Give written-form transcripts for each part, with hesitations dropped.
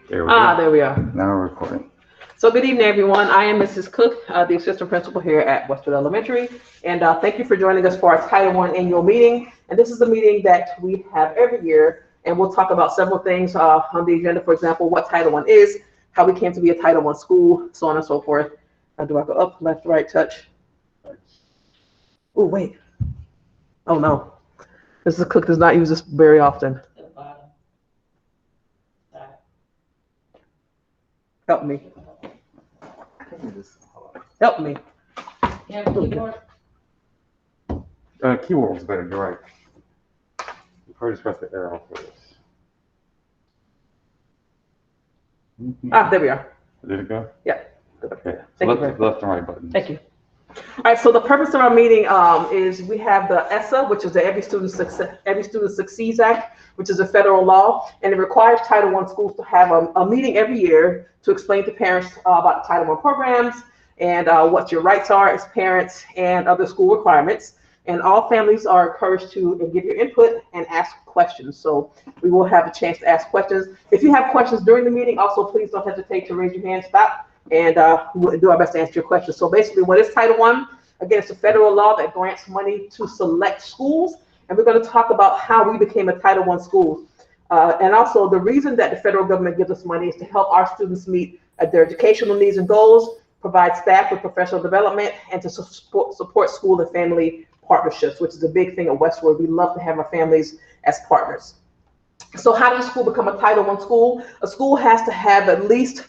There we go. There we are. Now we're recording. So good evening, everyone. I am Mrs. Cook, the assistant principal here at Westward Elementary. And thank you for joining us for our Title I annual meeting. And this is the meeting that we have every year. And we'll talk about several things on the agenda. For example, what Title I is, how we came to be a Title I school, so on and so forth. Do I go up, left, right, touch? Oh, wait. Oh, no. Mrs. Cook does not use this very often. Help me. Help me. Yeah, keyboard. Keyboard was better, you're right. You probably just press the arrow for this. There we are. Did it go? Yeah. Okay. So Thank you left and right buttons. Thank you. All right, so the purpose of our meeting is we have the ESSA, which is the Every Student Succeeds Act, which is a federal law, and it requires Title I schools to have a meeting every year to explain to parents about Title I programs and what your rights are as parents and other school requirements. And all families are encouraged to give your input and ask questions. So we will have a chance to ask questions. If you have questions during the meeting, also please don't hesitate to raise your hand, stop, and we'll do our best to answer your questions. So basically, what is Title I? Again, it's a federal law that grants money to select schools, and we're going to talk about how we became a Title I school. And also, the reason that the federal government gives us money is to help our students meet their educational needs and goals, provide staff with professional development, and to support school and family partnerships, which is a big thing at Westward. We love to have our families as partners. So how does a school become a Title I school? A school has to have at least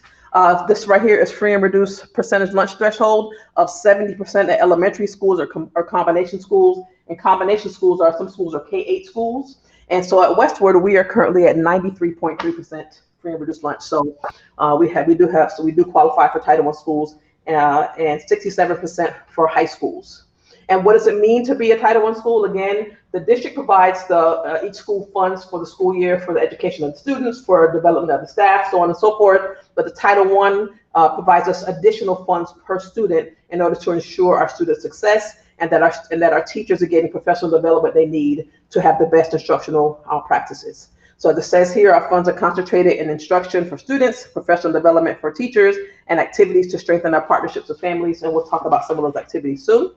this right here is free and reduced percentage lunch threshold of 70% at elementary schools or combination schools. And combination schools are, some schools are K-8 schools. And so at Westward, we are currently at 93.3% free and reduced lunch. So we do qualify for Title I schools and 67% for high schools. And what does it mean to be a Title I school? Again, the district provides each school funds for the school year for the education of the students, for development of the staff, so on and so forth. But the Title I provides us additional funds per student in order to ensure our student success and that our teachers are getting professional development they need to have the best instructional practices. So as it says here, our funds are concentrated in instruction for students, professional development for teachers, and activities to strengthen our partnerships with families. And we'll talk about some of those activities soon.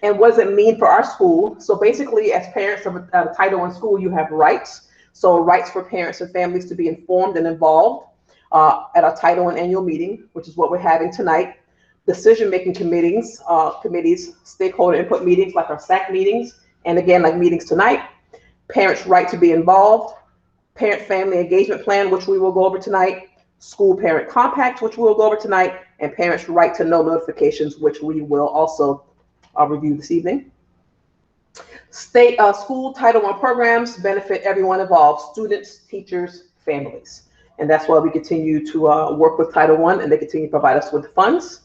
And what does it mean for our school? So basically, as parents of a Title I school, you have rights. So rights for parents and families to be informed and involved at our Title I annual meeting, which is what we're having tonight. Decision-making committees, stakeholder input meetings like our SAC meetings, and again, like meetings tonight. Parents' right to be involved. Parent-family engagement plan, which we will go over tonight. School parent compact, which we will go over tonight. And parents' right to know notifications, which we will also review this evening. School Title I programs benefit everyone involved, students, teachers, families. And that's why we continue to work with Title I, and they continue to provide us with funds.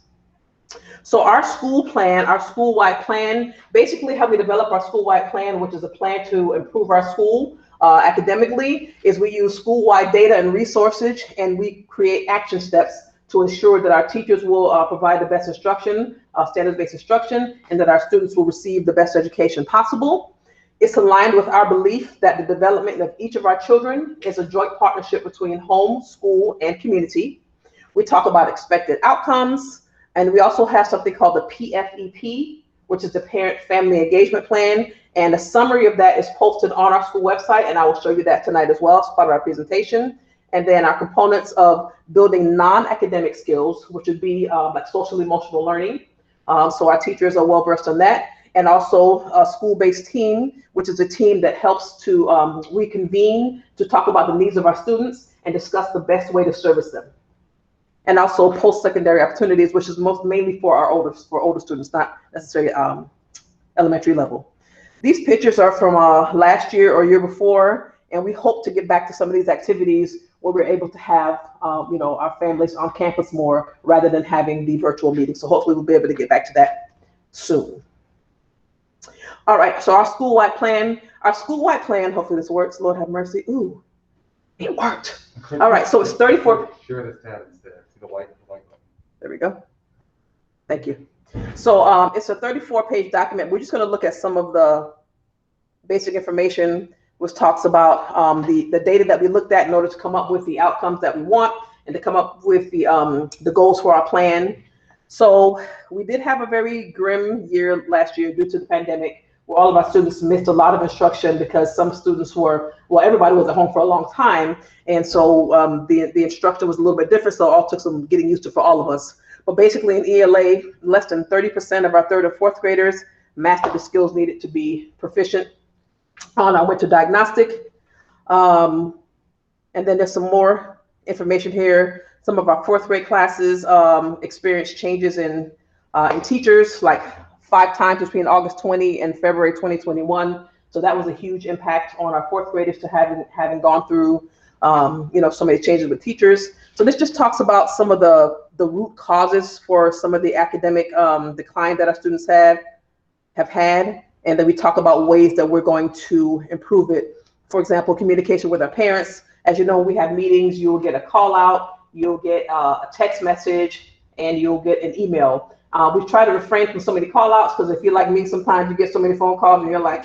So our school plan, our school-wide plan, basically how we develop our school-wide plan, which is a plan to improve our school academically, is we use school-wide data and resources, and we create action steps to ensure that our teachers will provide the best instruction, standards-based instruction, and that our students will receive the best education possible. It's aligned with our belief that the development of each of our children is a joint partnership between home, school, and community. We talk about expected outcomes, and we also have something called the PFEP, which is the Parent Family Engagement Plan, and a summary of that is posted on our school website, and I will show you that tonight as well as part of our presentation. And then our components of building non-academic skills, which would be like social emotional learning. So our teachers are well versed on that. And also a school-based team, which is a team that helps to reconvene to talk about the needs of our students and discuss the best way to service them. And also post-secondary opportunities, which is mainly for our older students, not necessarily elementary level. These pictures are from last year or year before, and we hope to get back to some of these activities where we're able to have our families on campus more rather than having the virtual meetings. So hopefully we'll be able to get back to that soon. All right, so our school-wide plan, hopefully this works, Lord have mercy. Ooh, it worked. All right, so it's 34. Share this tab instead. See the white button. There we go. Thank you. So it's a 34-page document. We're just going to look at some of the basic information which talks about the data that we looked at in order to come up with the outcomes that we want and to come up with the goals for our plan. So we did have a very grim year last year due to the pandemic, where all of our students missed a lot of instruction because some students were, well, everybody was at home for a long time. And so the instruction was a little bit different. So it all took some getting used to for all of us. But basically in ELA, less than 30% of our third or fourth graders mastered the skills needed to be proficient on our winter diagnostic. And then there's some more information here. Some of our fourth grade classes experienced changes in teachers, like 5 times between August 20 and February 2021. So that was a huge impact on our fourth graders to having gone through so many changes with teachers. So this just talks about some of the root causes for some of the academic decline that our students have had. And then we talk about ways that we're going to improve it. For example, communication with our parents. As you know, we have meetings, you'll get a call out, you'll get a text message, and you'll get an email. We try to refrain from so many call outs because if you're like me, sometimes you get so many phone calls and you're like,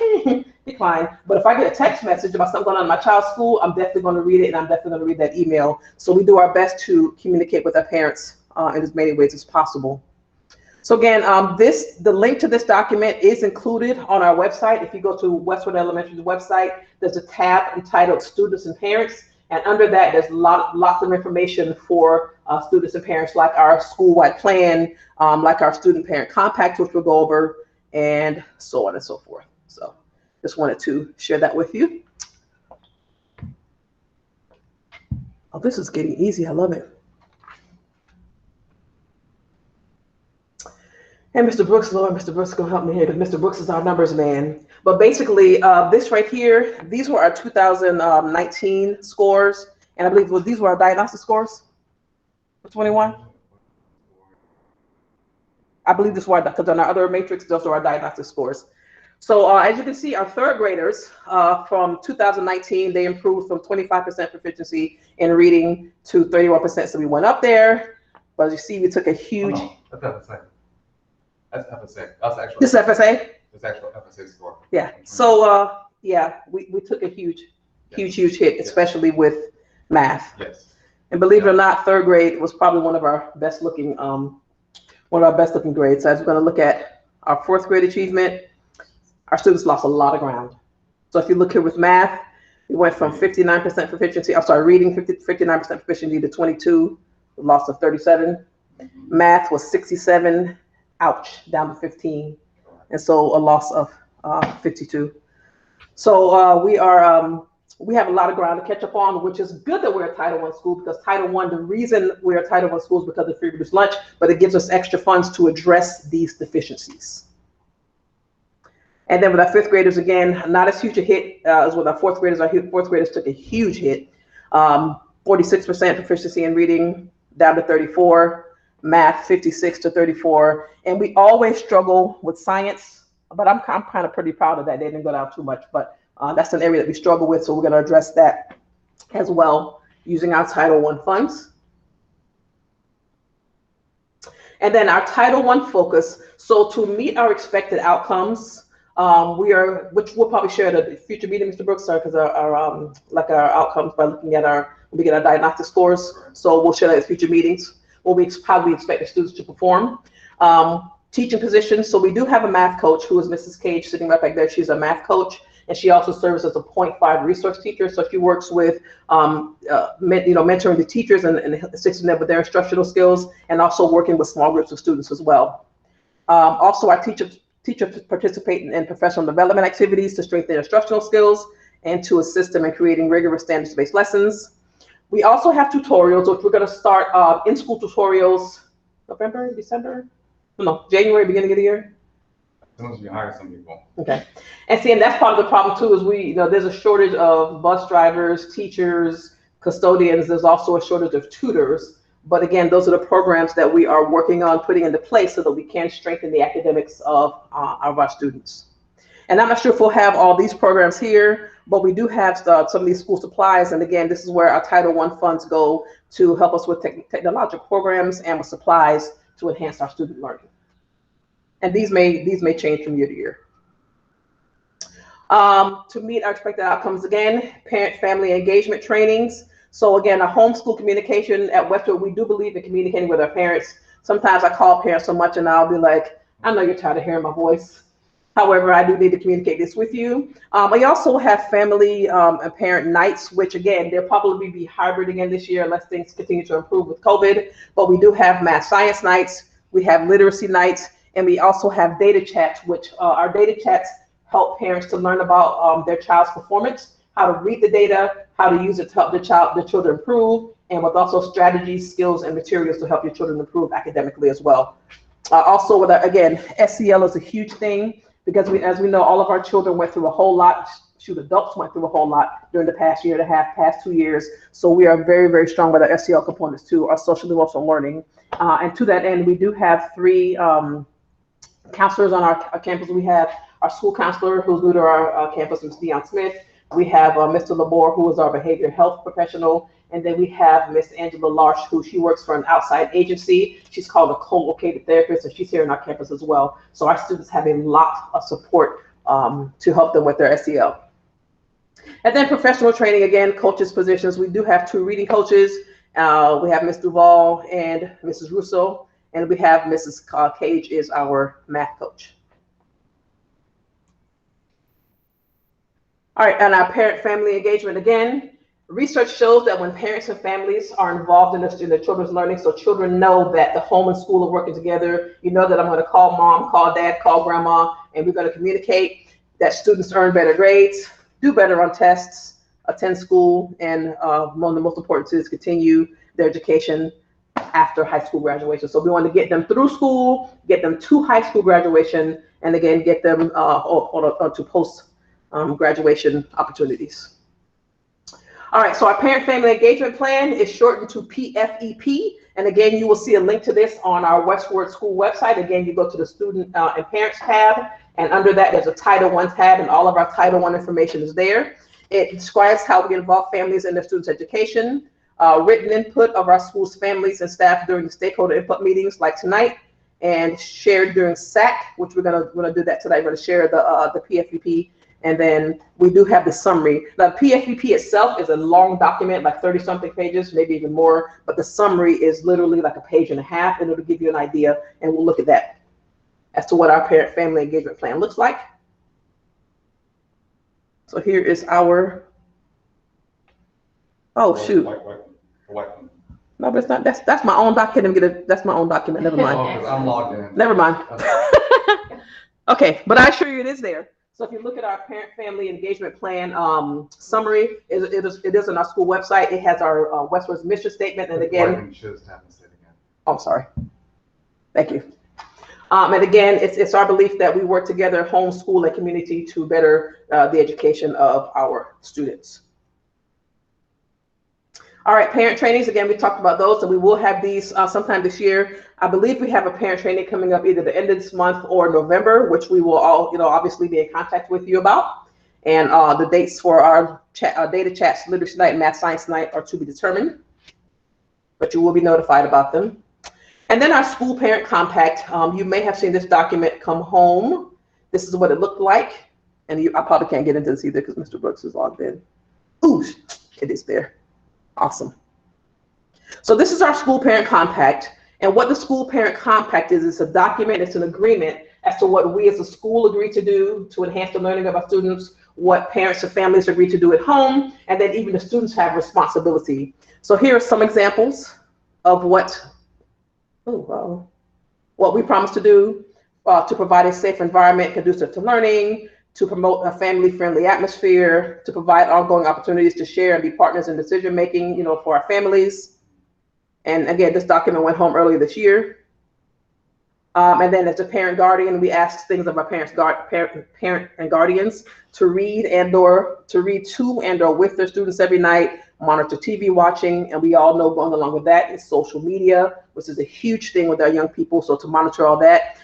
decline. But if I get a text message about something going on in my child's school, I'm definitely going to read it, and I'm definitely going to read that email. So we do our best to communicate with our parents in as many ways as possible. So again, the link to this document is included on our website. If you go to Westward Elementary's website, there's a tab entitled Students and Parents. And under that, there's lots of information for students and parents, like our school-wide plan, like our student parent compact, which we'll go over, and so on and so forth. So just wanted to share that with you. Oh, this is getting easy. I love it. And Mr. Brooks, Lord, Mr. Brooks is gonna help me here because Mr. Brooks is our numbers man. But basically, this right here, these were our 2019 scores, and I believe these were our diagnostic scores for 21. I believe this was because on our other matrix, those are our diagnostic scores. So as you can see, our third graders from 2019, they improved from 25% proficiency in reading to 31%. So we went up there, but as you see, we took a huge. Oh, no, that's FSA. That's FSA. That's actually. This is FSA. It's actual FSA score. Yeah. So yeah, we took a huge hit, especially with math. Yes. And believe it or not, third grade was probably one of our best looking grades. So as we're going to look at our fourth grade achievement, our students lost a lot of ground. So if you look here with math, we went from 59% proficiency. I'm sorry, reading 59% proficiency to 22, a loss of 37. Math was 67, ouch, down to 15. And so a loss of 52. So we have a lot of ground to catch up on, which is good that we're a Title I school, because Title I, the reason we're a Title I school is because of free reduced lunch, but it gives us extra funds to address these deficiencies. And then with our fifth graders, again, not as huge a hit as with our fourth graders. Our fourth graders took a huge hit. 46% proficiency in reading, down to 34. Math, 56 to 34. And we always struggle with science, but I'm kind of pretty proud of that. They didn't go down too much, but that's an area that we struggle with. So we're going to address that as well using our Title I funds. And then our Title I focus. So to meet our expected outcomes, which we'll probably share at a future meeting, Mr. Brooks, because our outcomes by looking at we get our diagnostic scores. So we'll share that at future meetings. How we expect the students to perform. Teaching positions. So we do have a math coach who is Mrs. Cage sitting right back there. She's a math coach, and she also serves as a 0.5 resource teacher. So she works with, mentoring the teachers and assisting them with their instructional skills, and also working with small groups of students as well. Also, our teachers participate in professional development activities to strengthen their instructional skills and to assist them in creating rigorous standards-based lessons. We also have tutorials, which we're going to start in-school tutorials November, December? No, January, beginning of the year. As soon as you hire some people. Okay. And that's part of the problem too, is there's a shortage of bus drivers, teachers, custodians. There's also a shortage of tutors. But again, those are the programs that we are working on putting into place so that we can strengthen the academics of our students. And I'm not sure if we'll have all these programs here, but we do have some of these school supplies. And again, this is where our Title I funds go to help us with technological programs and with supplies to enhance our student learning. And these may change from year to year. To meet our expected outcomes again, parent-family engagement trainings. So again, a homeschool communication at Westward, we do believe in communicating with our parents. Sometimes I call parents so much and I'll be like, I know you're tired of hearing my voice. However, I do need to communicate this with you. We also have family and parent nights, which again, they'll probably be hybrid again this year unless things continue to improve with COVID. But we do have math science nights, we have literacy nights, and we also have data chats, which our data chats help parents to learn about their child's performance, how to read the data, how to use it to help the children improve, and with also strategies, skills, and materials to help your children improve academically as well. Also, with again, SEL is a huge thing because as we know, all of our children went through a whole lot. Adults went through a whole lot during the past year and a half, past 2 years. So we are very, very strong with our SEL components too, our social emotional learning. And to that end, we do have 3 counselors on our campus. We have our school counselor who's new to our campus, Ms. Deion Smith. We have Mr. Labor, who is our behavior health professional. And then we have Ms. Angela Larsh, who she works for an outside agency. She's called a co-located therapist, and she's here in our campus as well. So our students have a lot of support to help them with their SEL. And then professional training, again, coaches positions. We do have 2 reading coaches. We have Ms. Duval and Mrs. Russo, and we have Mrs. Cage is our math coach. All right, and our parent-family engagement again. Research shows that when parents and families are involved in the children's learning, so children know that the home and school are working together. You know that I'm going to call mom, call dad, call grandma, and we're going to communicate that students earn better grades, do better on tests, attend school, and one of the most important is continue their education after high school graduation. So we want to get them through school, get them to high school graduation, and again, get them to post graduation opportunities. All right, so our parent-family engagement plan is shortened to PFEP. And again, you will see a link to this on our Westward School website. Again, you go to the Student and Parents tab, and under that, there's a Title I tab, and all of our Title I information is there. It describes how we involve families in their students' education, written input of our school's families and staff during the stakeholder input meetings like tonight, and shared during SAC, which we're gonna do that tonight. We're gonna share the PFEP. And then we do have the summary. Now, PFEP itself is a long document, like 30-something pages, maybe even more, but the summary is literally like a page and a half, and it'll give you an idea, and we'll look at that as to what our parent-family engagement plan looks like. So here is our, oh, shoot. What? No, but it's not, that's my own document. That's my own document, never mind. Oh, 'cause I'm logged in. Never mind. Okay, but I assure you it is there. So if you look at our parent-family engagement plan summary, it is on our school website. It has our Westward's mission statement, and again, oh, I'm sorry. Thank you. And again, it's our belief that we work together, home, school, and community to better the education of our students. All right, parent trainings, again, we talked about those, and we will have these sometime this year. I believe we have a parent training coming up either the end of this month or November, which we will all, obviously be in contact with you about. And the dates for our data chats, literacy night, and math science night are to be determined, but you will be notified about them. And then our school parent compact, you may have seen this document come home. This is what it looked like. And I probably can't get into this either because Mr. Brooks is logged in. Ooh, it is there. Awesome. So this is our school parent compact. And what the school parent compact is, it's a document, it's an agreement as to what we as a school agree to do to enhance the learning of our students, what parents and families agree to do at home, and then even the students have responsibility. So here are some examples of what we promise to do to provide a safe environment conducive to learning, to promote a family-friendly atmosphere, to provide ongoing opportunities to share and be partners in decision-making, for our families. And again, this document went home earlier this year. And then as a parent guardian, we ask things of our parent and guardians to read to and or with their students every night, monitor TV watching, and we all know going along with that is social media, which is a huge thing with our young people, so to monitor all that.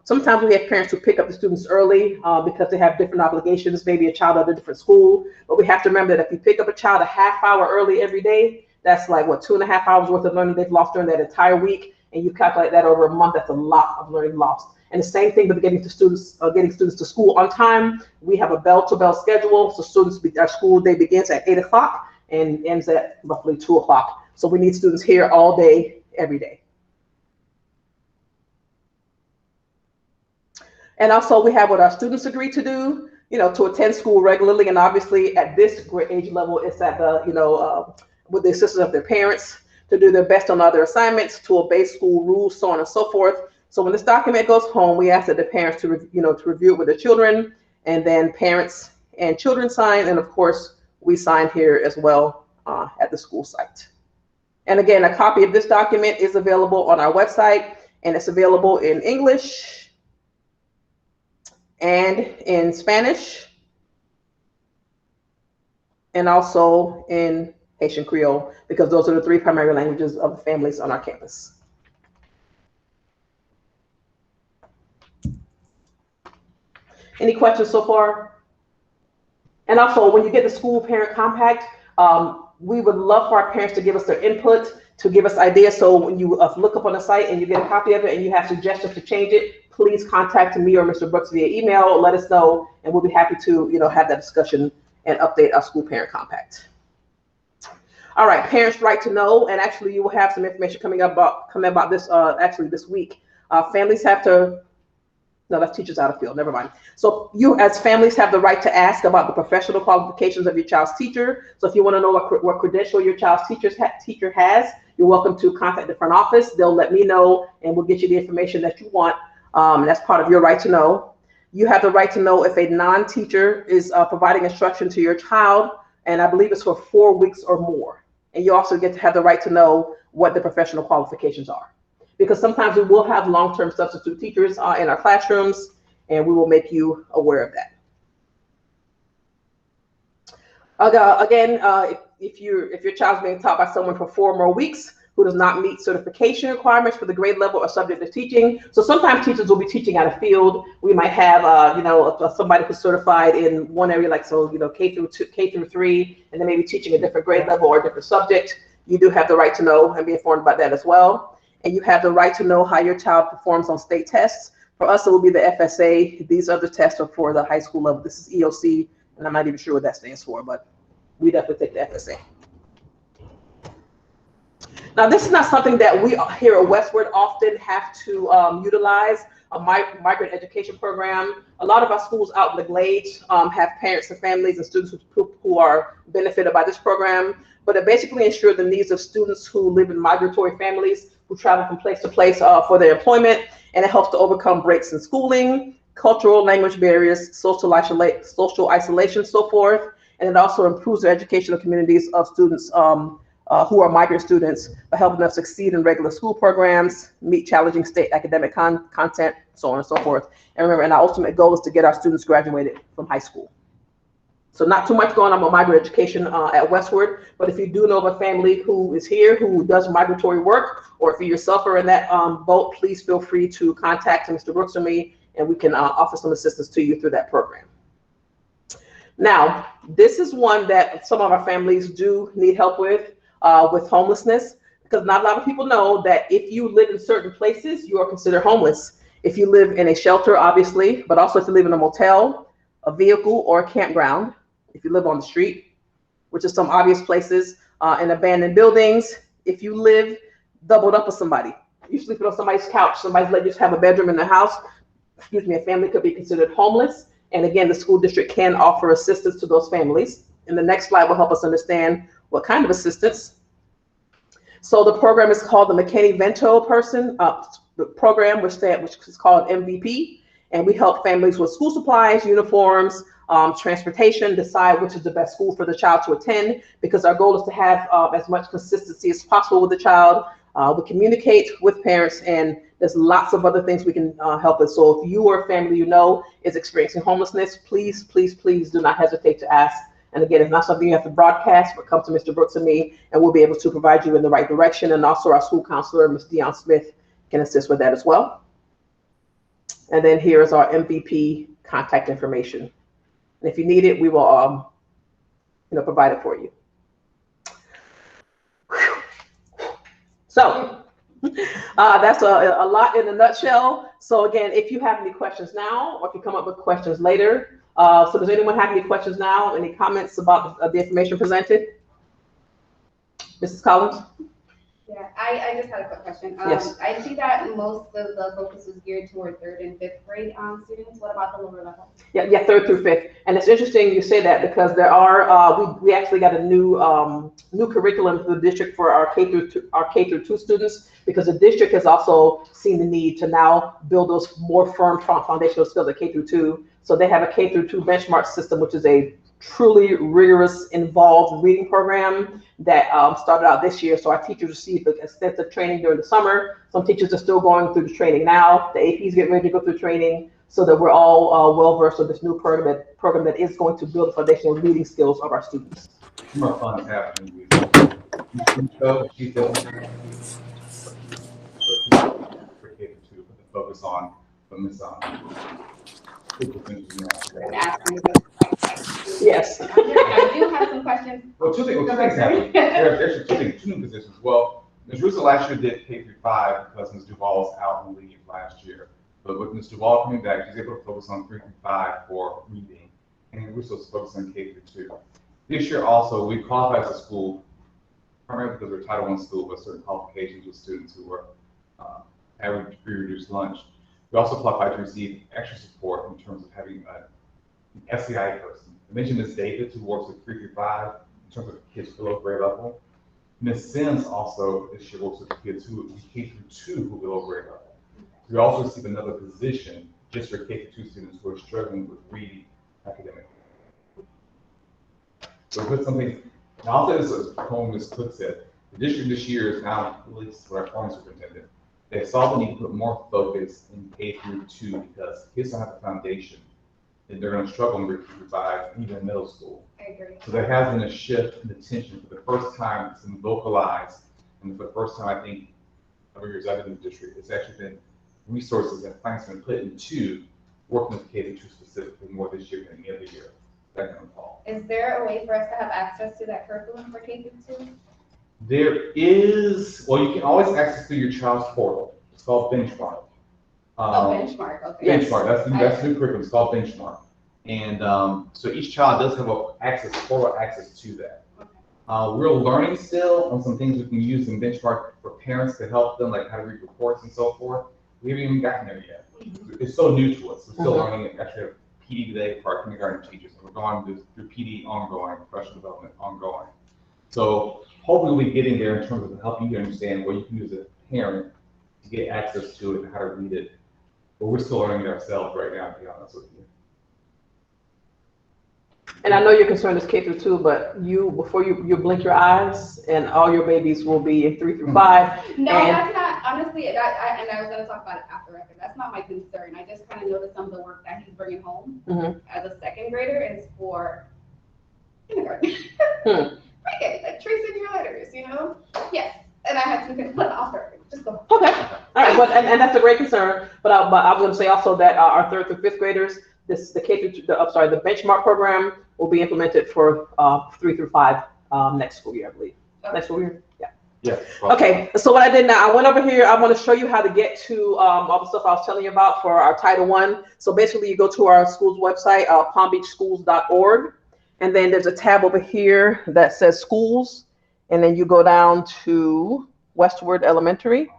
Sometimes we have parents who pick up the students early because they have different obligations, maybe a child at a different school, but we have to remember that if you pick up a child a half hour early every day, that's like, 2.5 hours worth of learning they've lost during that entire week, and you calculate that over a month, that's a lot of learning lost. And the same thing with getting students to school on time. We have a bell-to-bell schedule, so our school day begins at 8 o'clock and ends at roughly 2 o'clock. So we need students here all day, every day. And also we have what our students agree to do, to attend school regularly. And obviously at this age level, it's at the, with the assistance of their parents, to do their best on all their assignments, to obey school rules, so on and so forth. So when this document goes home, we ask that the parents to review it with their children, and then parents and children sign. And of course, we sign here as well at the school site. And again, a copy of this document is available on our website, and it's available in English and in Spanish, and also in Haitian Creole, because those are the 3 primary languages of the families on our campus. Any questions so far? And also, when you get the school parent compact, we would love for our parents to give us their input, to give us ideas. So when you look up on the site and you get a copy of it and you have suggestions to change it, please contact me or Mr. Brooks via email. Let us know, and we'll be happy to have that discussion and update our school parent compact. All right, parents' right to know, and actually you will have some information coming about this actually this week. Families have to. No, that's teachers out of field. Never mind. So you, as families, have the right to ask about the professional qualifications of your child's teacher. So if you want to know what credential your child's teacher has, you're welcome to contact the front office. They'll let me know, and we'll get you the information that you want. That's part of your right to know. You have the right to know if a non-teacher is providing instruction to your child, and I believe it's for 4 weeks or more. And you also get to have the right to know what the professional qualifications are, because sometimes we will have long-term substitute teachers in our classrooms, and we will make you aware of that. Again, if your child's being taught by someone for 4 more weeks who does not meet certification requirements for the grade level or subject of teaching. So sometimes teachers will be teaching out of field. We might have somebody who's certified in one area, like K through 3, and then maybe teaching a different grade level or a different subject. You do have the right to know and be informed about that as well. And you have the right to know how your child performs on state tests. For us, it will be the FSA. These other tests are for the high school level. This is EOC, and I'm not even sure what that stands for, but we definitely take the FSA. Now, this is not something that we here at Westward often have to utilize, a migrant education program. A lot of our schools out in the Glades have parents and families and students who are benefited by this program, but it basically ensures the needs of students who live in migratory families who travel from place to place for their employment, and it helps to overcome breaks in schooling, cultural language barriers, social isolation, so forth, and it also improves the educational communities of students who are migrant students by helping them succeed in regular school programs, meet challenging state academic content, so on and so forth. And remember, and our ultimate goal is to get our students graduated from high school. So not too much going on with migrant education at Westward, but if you do know of a family who is here who does migratory work, or if you yourself are in that boat, please feel free to contact Mr. Brooks or me, and we can offer some assistance to you through that program. Now, this is one that some of our families do need help with homelessness, because not a lot of people know that if you live in certain places, you are considered homeless. If you live in a shelter, obviously, but also if you live in a motel, a vehicle, or a campground, if you live on the street, which is some obvious places, in abandoned buildings, if you live doubled up with somebody, you sleep on somebody's couch, somebody's let you just have a bedroom in their house, a family could be considered homeless. And again, the school district can offer assistance to those families. And the next slide will help us understand what kind of assistance. So the program is called the McKinney-Vento the program, which is called MVP. And we help families with school supplies, uniforms, transportation, decide which is the best school for the child to attend, because our goal is to have as much consistency as possible with the child. We communicate with parents, and there's lots of other things we can help with. So if you or a family you know is experiencing homelessness, please, please, please do not hesitate to ask. And again, it's not something you have to broadcast, but come to Mr. Brooks and me, and we'll be able to provide you in the right direction. And also our school counselor, Ms. Dion Smith, can assist with that as well. And then here is our MVP contact information. And if you need it, we will provide it for you. So That's a lot in a nutshell. So again, if you have any questions now, or if you come up with questions later, so does anyone have any questions now? Any comments about the information presented? Mrs. Collins? Yeah, I just had a quick question. Yes. I see that most of the focus is geared toward 3rd and 5th grade students. What about the lower level? Yeah, 3rd through 5th. And it's interesting you say that because there are, we actually got a new curriculum for the district for our K through 2 students, because the district has also seen the need to now build those more firm foundational skills at K through 2. So they have a K through 2 benchmark system, which is a truly rigorous, involved reading program that started out this year. So our teachers received extensive training during the summer. Some teachers are still going through the training now. The APs get ready to go through training so that we're all well-versed with this new program that is going to build the foundational reading skills of our students. More fun is happening. Focus on Miss Yes. I do have some questions. Well, two things happen. There's actually two new positions. Well, Ms. Russo last year did K through 5 because Ms. Duvall's out on leave last year. But with Ms. Duvall coming back, she's able to focus on 3 through 5 for reading, and Russo's focusing on K through 2. This year also, we qualify as a school, primarily because we're Title I school with certain qualifications with students who were having free-reduced lunch. We also qualify to receive extra support in terms of having an SEI person. I mentioned Ms. David, who works with 3 through 5 in terms of kids below grade level. Ms. Sims also this year works with kids who K through 2 who below grade level. We also receive another position just for K through 2 students who are struggling with reading academically. So we put something, and I'll say this as home Ms. Cook said, the district this year is now, at least what our former superintendent, they saw the need to put more focus in K through 2 because kids don't have a foundation and they're going to struggle in 3 through 5, even in middle school. I agree. So there has been a shift in attention for the first time. It's been vocalized, and for the first time, I think, over years I've been in the district, it's actually been resources and plans been put into working with K through 2 specifically more this year than any other year. That kind of fall. Is there a way for us to have access to that curriculum for K through 2? There is, well, you can always access through your child's portal. It's called Benchmark. Benchmark, okay. Benchmark, that's the new curriculum, it's called Benchmark. And so each child does have portal access to that. Okay. We're learning still on some things we can use in Benchmark for parents to help them, like how to read reports and so forth. We haven't even gotten there yet. It's so new to us. We're still learning it. Actually, we have PD today for our kindergarten teachers. And we're going through PD ongoing, professional development ongoing. So hopefully we'll be getting there in terms of helping you understand what you can do as a parent to get access to it and how to read it. But we're still learning it ourselves right now, to be honest with you. And I know your concern is K through 2, but before you blink your eyes, and all your babies will be in 3 through 5. No, and that's not, honestly, and I was gonna talk about it after record. That's not my concern. I just kind of noticed some of the work that he's bringing home as a 2nd grader is for kindergarten. Pre-K, like tracing your letters, you know? Yes, and I had some good offer. Just go. Okay, all right, but and that's a great concern. But I was going to say also that our 3rd through 5th graders, the benchmark program will be implemented for 3 through 5 next school year, I believe. Okay. Next school year, yeah. Yeah. Okay, so what I did now, I went over here. I want to show you how to get to all the stuff I was telling you about for our Title I. So basically, you go to our school's website, palmbeachschools.org, and then there's a tab over here that says schools, and then you go down to Westward Elementary.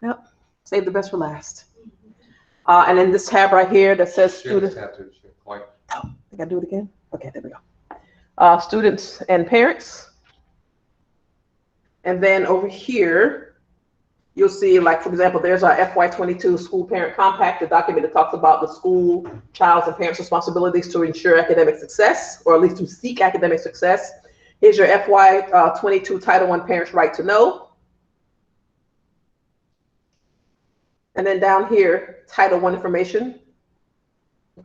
Yep, save the best for last. And then this tab right here that says students. Oh, I gotta do it again. Okay, there we go. Students and parents. And then over here, you'll see, like, for example, there's our FY22 School Parent Compact, the document that talks about the school, child's, and parents' responsibilities to ensure academic success, or at least to seek academic success. Here's your FY22 Title I Parents' Right to Know. And then down here, Title I information.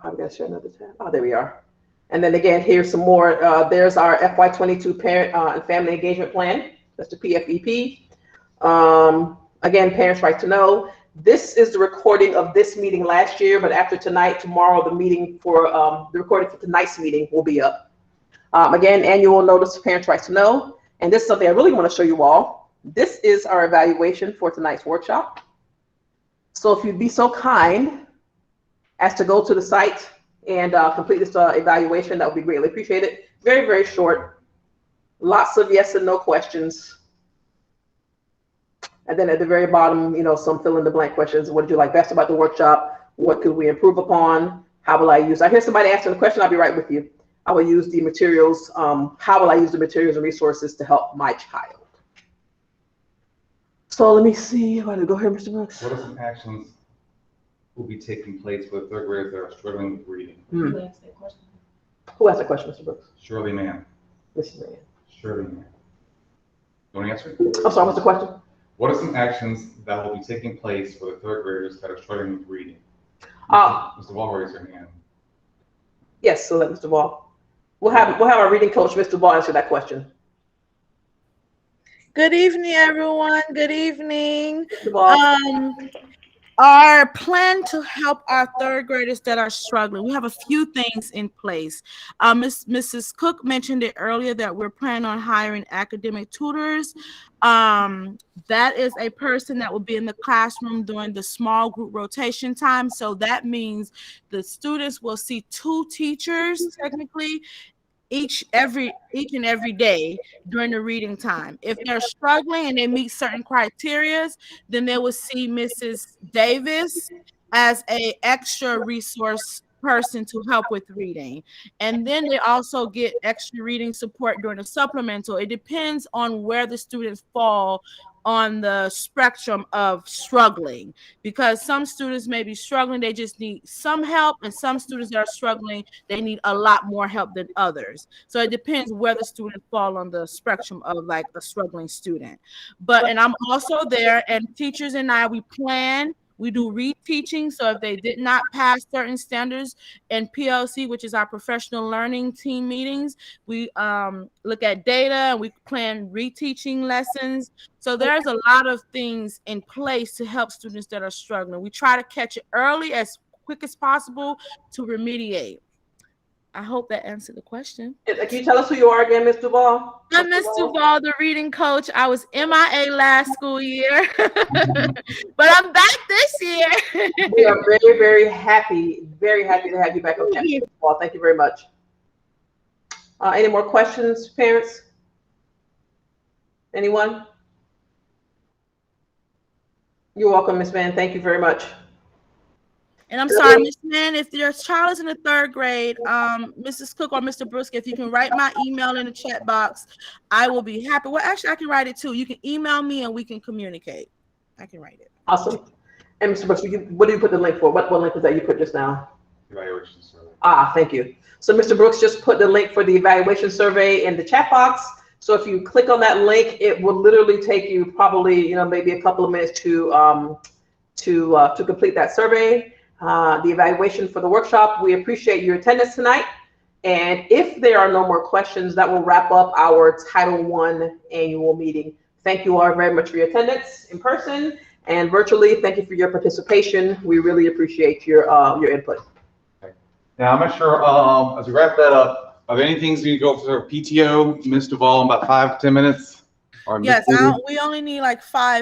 I'm gonna share another tab. Oh, there we are. And then again, here's some more. There's our FY22 Parent and Family Engagement Plan. That's the PFEP. Again, Parents' Right to Know. This is the recording of this meeting last year, but after tonight, tomorrow, the meeting for the recording for tonight's meeting will be up. Again, annual notice of Parents' Right to Know. And this is something I really want to show you all. This is our evaluation for tonight's workshop. So if you'd be so kind as to go to the site and complete this evaluation, that would be greatly appreciated. Very, very short. Lots of yes and no questions. And then at the very bottom, you know, some fill in the blank questions. What did you like best about the workshop? What could we improve upon? How will I use? I hear somebody asking the question, I'll be right with you. I will use the materials. How will I use the materials and resources to help my child? So let me see. I'm going to go here, Mr. Brooks. What are some actions will be taking place for the third graders that are struggling with reading? Who asked that question? Who asked that question, Mr. Brooks? Shirley Mann. Mrs. Mann. Shirley Mann. You want to answer? I'm sorry, what's the question? What are some actions that will be taking place for the third graders that are struggling with reading? Mr. Wall raised your hand. Yes, so let Mr. Ball. We'll have our reading coach, Mr. Ball, answer that question. Good evening, everyone. Good evening. Mr. Ball. Our plan to help our third graders that are struggling, we have a few things in place. Mrs. Cook mentioned it earlier that we're planning on hiring academic tutors. That is a person that will be in the classroom during the small group rotation time. So that means the students will see 2 teachers technically each and every day during the reading time. If they're struggling and they meet certain criteria, then they will see Mrs. Davis as an extra resource person to help with reading. And then they also get extra reading support during the supplemental. It depends on where the students fall on the spectrum of struggling, because some students may be struggling, they just need some help, and some students that are struggling, they need a lot more help than others. So it depends where the students fall on the spectrum of like a struggling student. And I'm also there, and teachers and I, we do reteaching. So if they did not pass certain standards in PLC, which is our professional learning team meetings, we look at data and we plan reteaching lessons. So there's a lot of things in place to help students that are struggling. We try to catch it early, as quick as possible, to remediate. I hope that answered the question. Can you tell us who you are again, Ms. Duval? I'm Ms. Duval, the reading coach. I was MIA last school year, but I'm back this year. We are very, very happy to have you back on campus. Well, thank you very much. Any more questions, parents? Anyone? You're welcome, Ms. Mann. Thank you very much. And I'm sorry, Ms. Mann, if your child is in the third grade, Mrs. Cook or Mr. Brooks, if you can write my email in the chat box, I will be happy. Well, actually, I can write it too. You can email me and we can communicate. I can write it. Awesome. And Mr. Brooks, what do you put the link for? What link was that you put just now? Evaluation survey. Thank you. So Mr. Brooks just put the link for the evaluation survey in the chat box. So if you click on that link, it will literally take you probably, maybe a couple of minutes to complete that survey. The evaluation for the workshop. We appreciate your attendance tonight. And if there are no more questions, that will wrap up our Title I annual meeting. Thank you all very much for your attendance in person and virtually. Thank you for your participation. We really appreciate your input. Okay. Now, I'm not sure, as we wrap that up, are there any things we can go for PTO, Ms. Duval, in about 5 to 10 minutes? Or Yes, we only need like 5